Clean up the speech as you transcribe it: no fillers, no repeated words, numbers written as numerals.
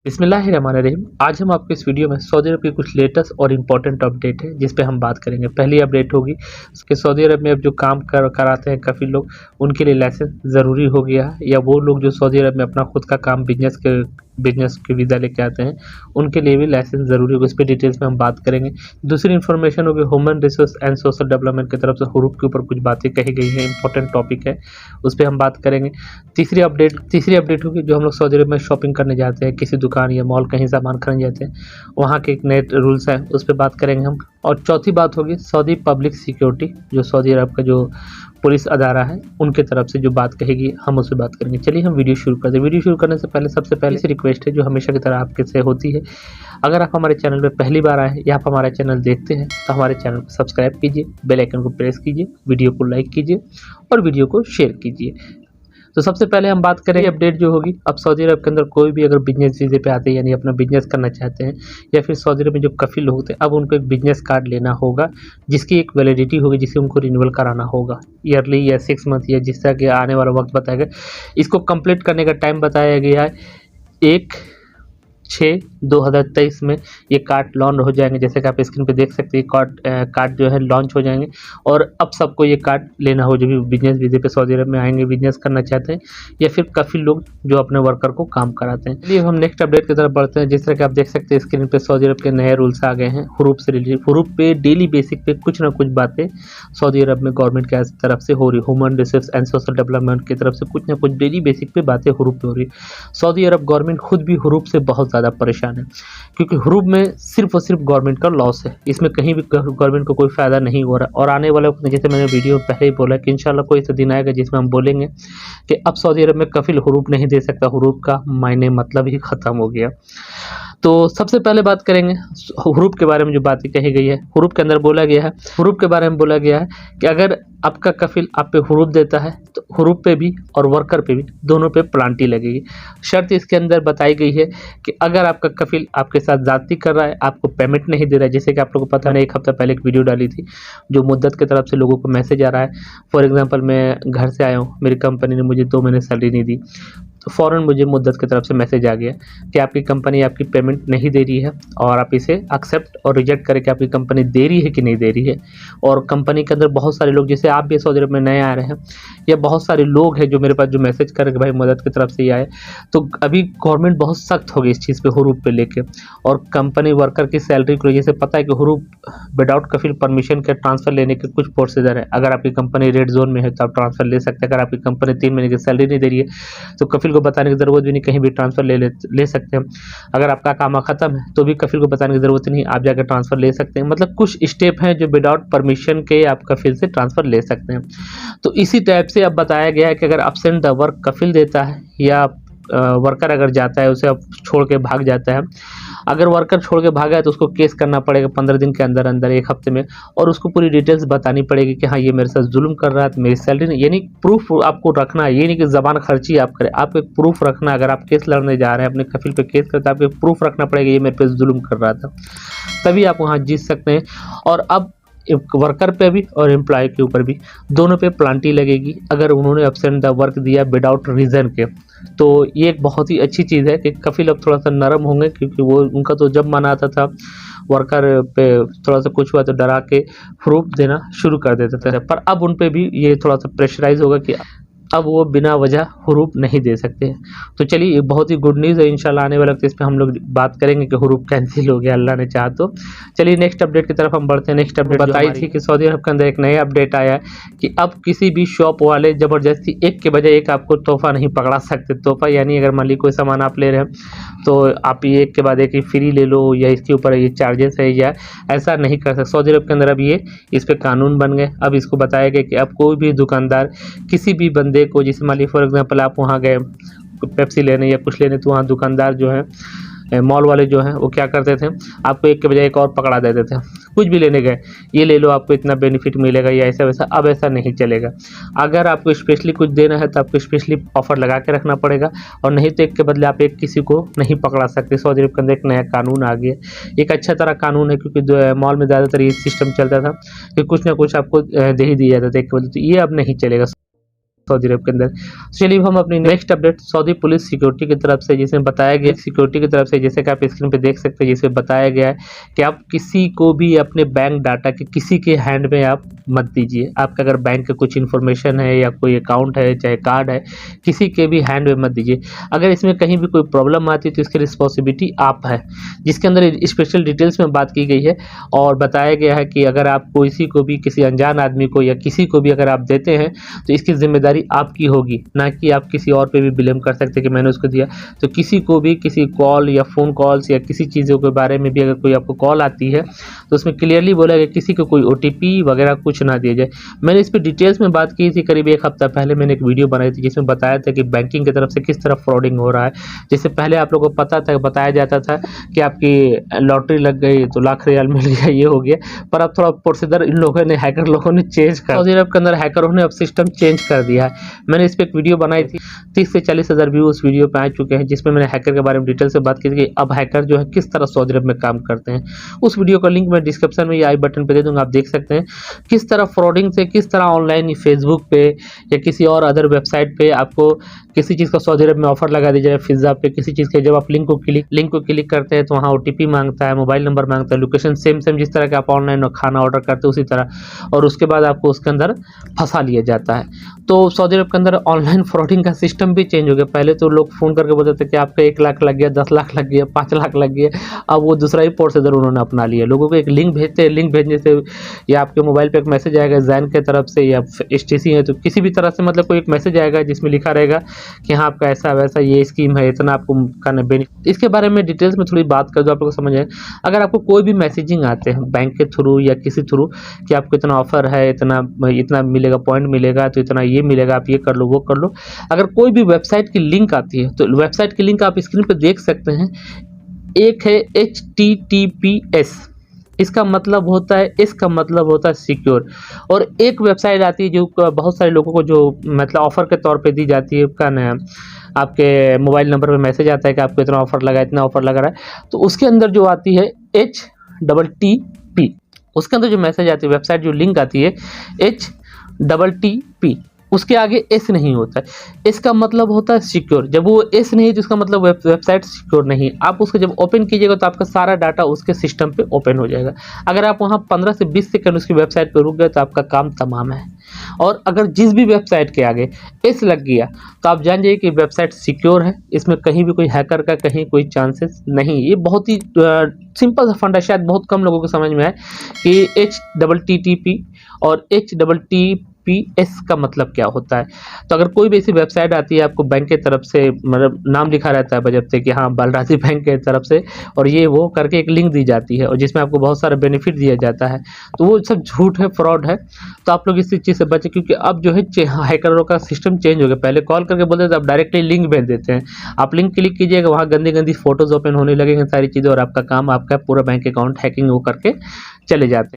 बिस्मिल्लाहिर्रहमानिर्रहीम। आज हम आपको इस वीडियो में सऊदी अरब की कुछ लेटेस्ट और इम्पोर्टेंट अपडेट है जिस पे हम बात करेंगे। पहली अपडेट होगी कि सऊदी अरब में अब जो काम कराते हैं काफ़ी लोग, उनके लिए लाइसेंस ज़रूरी हो गया है, या वो लोग जो सऊदी अरब में अपना खुद का काम बिजनेस के वीज़ा लेके आते हैं उनके लिए भी लाइसेंस ज़रूरी होगा। इस पर डिटेल्स में हम बात करेंगे। दूसरी इन्फॉर्मेशन होगी human resource and social development की तरफ से हुरूप के ऊपर कुछ बातें कही गई हैं, इंपॉर्टेंट टॉपिक है, उस पर हम बात करेंगे। तीसरी अपडेट होगी जो हम लोग सऊदी अरब में शॉपिंग करने जाते हैं, किसी दुकान या मॉल कहीं सामान खरीदने जाते हैं, वहाँ के एक नए रूल्स हैं, उस पर बात करेंगे हम। और चौथी बात होगी सऊदी पब्लिक सिक्योरिटी, जो सऊदी अरब का जो पुलिस अदारा है उनके तरफ से जो बात कहेगी हम उससे बात करेंगे। चलिए हम वीडियो शुरू करते हैं। वीडियो शुरू करने से पहले सबसे पहले से रिक्वेस्ट है जो हमेशा की तरह आपके से होती है, अगर आप हमारे चैनल पर पहली बार आए या आप हमारा चैनल देखते हैं तो हमारे चैनल को सब्सक्राइब कीजिए, बेल आइकन को प्रेस कीजिए, वीडियो को लाइक कीजिए और वीडियो को शेयर कीजिए। तो सबसे पहले हम बात करें अपडेट जो होगी, अब सऊदी अरब के अंदर कोई भी अगर बिजनेस वीज़े पे आते हैं यानी अपना बिजनेस करना चाहते हैं, या फिर सऊदी अरब में जो कफिल होते हैं अब उनको एक बिजनेस कार्ड लेना होगा जिसकी एक वैलिडिटी होगी, जिसे उनको रिन्यूअल कराना होगा ईयरली या 6 मंथ या जिस तरह के आने वाला वक्त बताया गया। इसको कंप्लीट करने का टाइम बताया गया है 1/6/2023 में ये कार्ड लॉन्च हो जाएंगे। जैसे कि आप स्क्रीन पे देख सकते हैं कार्ड जो है लॉन्च हो जाएंगे और अब सबको ये कार्ड लेना हो जो भी बिजनेस वीज़े पे सऊदी अरब में आएंगे, बिजनेस करना चाहते हैं या फिर काफ़ी लोग जो अपने वर्कर को काम कराते हैं। चलिए हम नेक्स्ट अपडेट की तरफ बढ़ते हैं। जिस तरह कि आप देख सकते हैं स्क्रीन पे सऊदी अरब के नए रूल्स आ गए हैं हुरूप से रिलेटेड। हुरूप पे डेली बेसिक पे कुछ ना कुछ बातें सऊदी अरब में गवर्नमेंट की तरफ से हो रही, human resource and social development की तरफ से कुछ ना कुछ डेली बेसिक पे बातें हुरूप पे हो रही। सऊदी अरब गवर्नमेंट खुद भी हुरूप से बहुत ज़्यादा परेशान है क्योंकि हुरूप में सिर्फ और सिर्फ गवर्नमेंट का लॉस है, इसमें कहीं भी गवर्नमेंट को कोई फ़ायदा नहीं हो रहा। और आने वाले वक्त में जैसे मैंने वीडियो में पहले ही बोला कि इंशाल्लाह कोई ऐसा दिन आएगा जिसमें हम बोलेंगे कि अब सऊदी अरब में कफिल हुरूप नहीं दे सकता, हुरूप का मायने मतलब ही ख़त्म हो गया। तो सबसे पहले बात करेंगे हुरूप के बारे में जो बातें कही गई है। हुरूप के अंदर बोला गया है, हुरूप के बारे में बोला गया है कि अगर आपका कफिल आप पे हुरूप देता है तो हुरूप पे भी और वर्कर पे भी दोनों पे प्लांटी लगेगी। शर्त इसके अंदर बताई गई है कि अगर आपका कफिल आपके साथ जाती कर रहा है, आपको पेमेंट नहीं दे रहा है, जैसे कि आप लोगों को पता है 1 हफ्ता पहले एक वीडियो डाली थी जो मुद्दत की तरफ से लोगों को मैसेज आ रहा है। फॉर एग्जाम्पल मैं घर से आया हूँ, मेरी कंपनी ने मुझे 2 महीने सैलरी नहीं दी, तो फ़ौरन मुझे मुद्दत की तरफ से मैसेज आ गया कि आपकी कंपनी आपकी पेमेंट नहीं दे रही है और आप इसे एक्सेप्ट और रिजेक्ट करें कि आपकी कंपनी दे रही है कि नहीं दे रही है। और कंपनी के अंदर बहुत सारे लोग, जैसे आप भी सऊदी अरब में नए आ रहे हैं या बहुत सारे लोग हैं जो मेरे पास जो मैसेज करें कि भाई मदद की तरफ से ही आए, तो अभी गवर्नमेंट बहुत सख्त हो गई इस चीज़ पे हुरूप पे लेके। और कंपनी वर्कर की सैलरी को जैसे पता है कि हुरूप विदाउट कफिल परमिशन के ट्रांसफ़र लेने के कुछ प्रोसीजर है। अगर आपकी कंपनी रेड जोन में है तो आप ट्रांसफ़र ले सकते हैं। अगर आपकी कंपनी 3 महीने की सैलरी नहीं दे रही है तो कफिल को बताने की ज़रूरत भी नहीं, कहीं भी ट्रांसफ़र ले सकते हैं। अगर आपका काम ख़त्म है तो भी कफिल को बताने की ज़रूरत नहीं, आप जाकर ट्रांसफ़र ले सकते हैं। मतलब कुछ स्टेप हैं जो विदाउट परमिशन के आप कफिल से ट्रांसफ़र ले सकते हैं। तो इसी टाइप से अब बताया गया है कि अगर एब्सेंट द वर्क कफिल देता है या वर्कर अगर जाता है उसे अब छोड़ के भाग जाता है, अगर वर्कर छोड़ के भागा है तो उसको केस करना पड़ेगा 15 दिन के अंदर अंदर, 1 हफ्ते में, और उसको पूरी डिटेल्स बतानी पड़ेगी कि हाँ ये मेरे साथ जुल्म कर रहा है, तो मेरी सैलरी नहीं, यानी प्रूफ आपको रखना है। ये नहीं कि ज़बान खर्ची आप करें, आप एक प्रूफ रखना। अगर आप केस लड़ने जा रहे हैं अपने कफिल पे केस करते आपको एक प्रूफ रखना पड़ेगा ये मेरे पे जुल्म कर रहा था, तभी आप वहाँ जीत सकते हैं। और अब वर्कर पे भी और एम्प्लॉय के ऊपर भी दोनों पे प्लांटी लगेगी अगर उन्होंने एब्सेंट द वर्क दिया विदाउट रीज़न के। तो ये एक बहुत ही अच्छी चीज़ है कि कफिल अब थोड़ा सा नरम होंगे, क्योंकि वो उनका तो जब मन आता था वर्कर पे थोड़ा सा कुछ हुआ तो डरा के प्रूफ देना शुरू कर देते थे, पर अब उन पे भी ये थोड़ा सा प्रेशराइज होगा कि अब वो बिना वजह हुरूप नहीं दे सकते हैं। तो चलिए ये बहुत ही गुड न्यूज़ है। इंशाल्लाह आने वाले वक्त इस पे हम लोग बात करेंगे कि हुरूप कैंसिल हो गया, अल्लाह ने चाहा तो। चलिए नेक्स्ट अपडेट की तरफ हम बढ़ते हैं। नेक्स्ट अपडेट बताई थी कि सऊदी अरब के अंदर एक नया अपडेट आया है कि अब किसी भी शॉप वाले ज़बरदस्ती एक के बजाय एक आपको तोहफा नहीं पकड़ा सकते। तोहफा यानी अगर मान ली कोई सामान आप ले रहे हैं तो आप ये एक के बाद एक ही फ्री ले लो या इसके ऊपर ये चार्जेस है, या ऐसा नहीं कर सकते। सऊदी अरब के अंदर अब ये इस पर कानून बन गए। अब इसको बताया गया कि अब कोई भी दुकानदार किसी भी बंदे को, जैसे मान ली फॉर एग्जांपल आप वहाँ गए पेप्सी लेने या कुछ लेने, तो वहाँ दुकानदार जो है मॉल वाले जो हैं वो क्या करते थे, आपको एक के बजाय एक और पकड़ा देते थे। कुछ भी लेने गए ये ले लो आपको इतना बेनिफिट मिलेगा या ऐसा वैसा, अब ऐसा नहीं चलेगा। अगर आपको स्पेशली कुछ देना है तो आपको स्पेशली ऑफर लगा के रखना पड़ेगा, और नहीं तो एक के बदले आप एक किसी को नहीं पकड़ा सकते। सऊदी अरब के अंदर एक नया कानून आ गया, एक अच्छा तरह कानून है, क्योंकि मॉल में ज़्यादातर ये सिस्टम चलता था कि कुछ ना कुछ आपको दे ही दिया जाता था एक के बदले, तो ये अब नहीं चलेगा। सऊदी अरब के अंदर। चलिए हम अपनी next update Saudi police security की तरफ से, जिसमें बताया गया सिक्योरिटी की तरफ से, जैसे कि आप स्क्रीन पे देख सकते हैं, जिसमें बताया गया है कि आप किसी को भी अपने बैंक डाटा के किसी के हैंड में आप मत दीजिए। आपका अगर बैंक का कुछ इन्फॉर्मेशन है या कोई अकाउंट है चाहे कार्ड है, किसी के भी हैंड में मत दीजिए। अगर इसमें कहीं भी कोई प्रॉब्लम आती है तो इसकी रिस्पॉन्सिबिलिटी आप है, जिसके अंदर स्पेशल डिटेल्स में बात की गई है और बताया गया है कि अगर आप किसी को भी, किसी अनजान आदमी को या किसी को भी अगर आप देते हैं तो इसकी जिम्मेदारी आपकी होगी, ना कि आप किसी और पे भी ब्लेम कर सकते कि मैंने उसको दिया। तो किसी को भी किसी कॉल या फ़ोन कॉल्स या किसी चीज़ों के बारे में भी अगर कोई आपको कॉल आती है तो उसमें क्लियरली बोला गया किसी को कोई OTP वगैरह कुछ ना दिया जाए। मैंने इस पर डिटेल्स में बात की थी, करीब 1 हफ्ता पहले मैंने एक वीडियो बनाई थी जिसमें बताया था कि बैंकिंग की तरफ से किस तरह फ्रॉडिंग हो रहा है। जैसे पहले आप लोगों को पता था, बताया जाता था कि आपकी लॉटरी लग गई तो लाख रियाल मिल गया, ये हो गया। पर अब थोड़ा प्रोसीजर इन लोगों ने, हैकर लोगों ने चेंज कर, सऊदी अरब के अंदर हैकरों ने अब सिस्टम चेंज कर दिया है। मैंने इस पर एक वीडियो बनाई थी, 30 से 40 हज़ार व्यू उस वीडियो पे आ चुके हैं, जिसमें मैंने हैकर के बारे में डिटेल से बात की थी कि अब हैकर जो है किस तरह सऊदी अरब में काम करते हैं। उस वीडियो का लिंक मैं डिस्क्रिप्शन में या आई बटन पे दे दूंगा, आप देख सकते हैं किस तरह फ्रॉडिंग से, किस तरह ऑनलाइन फेसबुक पे या किसी और अदर वेबसाइट पे आपको किसी चीज़ का सऊदी अरब में ऑफर लगा दी जाए, पिज्ज़ा पे किसी चीज़ के, जब आप लिंक को क्लिक करते हैं तो वहाँ OTP मांगता है, मोबाइल नंबर मांगता है, लोकेशन सेम जिस तरह के आप ऑनलाइन खाना ऑर्डर करते हैं उसी तरह, और उसके बाद आपको उसके अंदर फंसा लिया जाता है। तो सऊदी अरब के अंदर ऑनलाइन फ्रॉडिंग का सिस्टम भी चेंज हो गया। पहले तो लोग फ़ोन करके बोलते थे कि आपका 1 लाख लग गया, 10 लाख लग गया, 5 लाख लग गया। अब वो दूसरा ही प्रोसीजर उन्होंने अपना लिया। लोगों को एक लिंक भेजते हैं, लिंक भेजने से या आपके मोबाइल पे एक मैसेज आएगा जैन की तरफ से या STC है तो किसी भी तरह से, मतलब कोई एक मैसेज आएगा जिसमें लिखा रहेगा कि हाँ आपका ऐसा वैसा ये स्कीम है, इतना आपको करना बेनिफिट। इसके बारे में डिटेल्स में थोड़ी बात कर दो, आप लोग को समझ आए। अगर आपको कोई भी मैसेजिंग आते हैं बैंक के थ्रू या किसी थ्रू कि आपको इतना ऑफर है, इतना मिलेगा, पॉइंट मिलेगा, तो इतना ये मिलेगा, आप ये कर लो वो कर लो। अगर कोई भी वेबसाइट की लिंक आती है तो वेबसाइट की लिंक आप स्क्रीन पे देख सकते हैं। एक है HTTPS, इसका मतलब होता है सिक्योर, और एक वेबसाइट आती है जो बहुत सारे लोगों को जो मतलब ऑफर के तौर पे दी जाती है, उसका नाम आपके मोबाइल नंबर पे मैसेज आता है कि आपको इतना ऑफर लगा, इतना ऑफर लगा रहा है, तो उसके अंदर जो आती है HTTP, उसके अंदर जो मैसेज आती है, वेबसाइट जो लिंक आती है HTTP, उसके आगे S नहीं होता है। इसका मतलब होता है सिक्योर। जब वो S नहीं है तो इसका मतलब वेबसाइट सिक्योर नहीं। आप उसको जब ओपन कीजिएगा तो आपका सारा डाटा उसके सिस्टम पे ओपन हो जाएगा। अगर आप वहाँ 15 से 20 सेकंड उसकी वेबसाइट पे रुक गए तो आपका काम तमाम है। और अगर जिस भी वेबसाइट के आगे S लग गया तो आप जान जाइए कि वेबसाइट सिक्योर है, इसमें कहीं भी कोई हैकर का कहीं कोई चांसेस नहीं। ये बहुत ही सिंपल सा फंडा, शायद बहुत कम लोगों को समझ में आए कि HTTP और HTTPS का मतलब क्या होता है। तो अगर कोई भी ऐसी वेबसाइट आती है आपको बैंक की तरफ से, मतलब नाम लिखा रहता है बजट कि हाँ बालराजी बैंक की तरफ से, और ये वो करके एक लिंक दी जाती है और जिसमें आपको बहुत सारा बेनिफिट दिया जाता है, तो वो सब झूठ है, फ्रॉड है। तो आप लोग इस चीज़ से बचें, क्योंकि अब जो है हैकरों का सिस्टम चेंज हो गया। पहले कॉल करके बोलते थे, अब डायरेक्टली लिंक भेज देते हैं। आप लिंक क्लिक कीजिएगा, वहाँ गंदी गंदी फोटोज ओपन होने लगेंगे, सारी चीज़ें, और आपका काम, आपका पूरा बैंक अकाउंट हैकिंग वो करके चले जाते हैं।